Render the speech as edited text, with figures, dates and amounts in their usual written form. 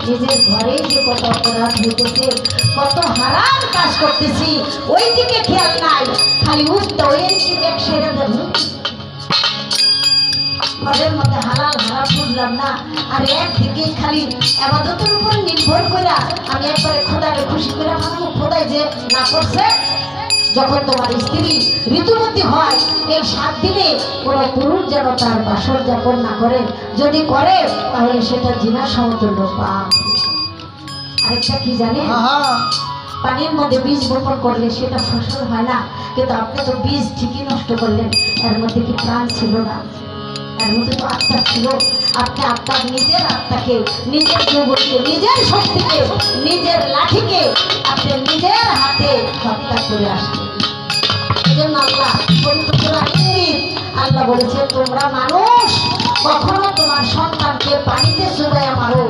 নিজের ঘরে যে কত অপরাধ হইতেছে, কত হারাম কাজ করতেছি, ওই দিকে খেয়াল নাই, খালি উঠতে ওই ব্যাগ সেরে দেব। ঘরের মধ্যে হালাল হারাম বুঝলাম না, আর একদিকে খালি আবাদতের উপর নির্ভর করে আমি একবারে খোদাকে খুশি করে মানব। খোদাই যে না করছে, যখন তোমার স্ত্রী ঋতুমতী হয় এই 7 দিনে কোনো পুরুষ যেন তার বাসর যাপন না করে, যদি করে তাহলে সেটা জিনা সমতুল্য পাপ। আরেকটা কি জানেন, পানির মধ্যে বীজ বপন করলে সেটা ফসল হয় না, কিন্তু আপনি তো বীজ ঠিকই নষ্ট করলেন, এর মধ্যে কি প্রাণ ছিল না? এর মধ্যে তো আত্মা ছিল। আপনি আপনার নিজের আত্মাকে, নিজের যৌবনকে, নিজের শক্তিকে, নিজের লাঠিকে আপনি নিজের হাতে হত্যা করে আসলেন। এজন্য আল্লাহ আল্লাহ বলেছে, তোমরা মানুষ কখনো তোমার সন্তানকে পানিতে চুবাইয়া মারো।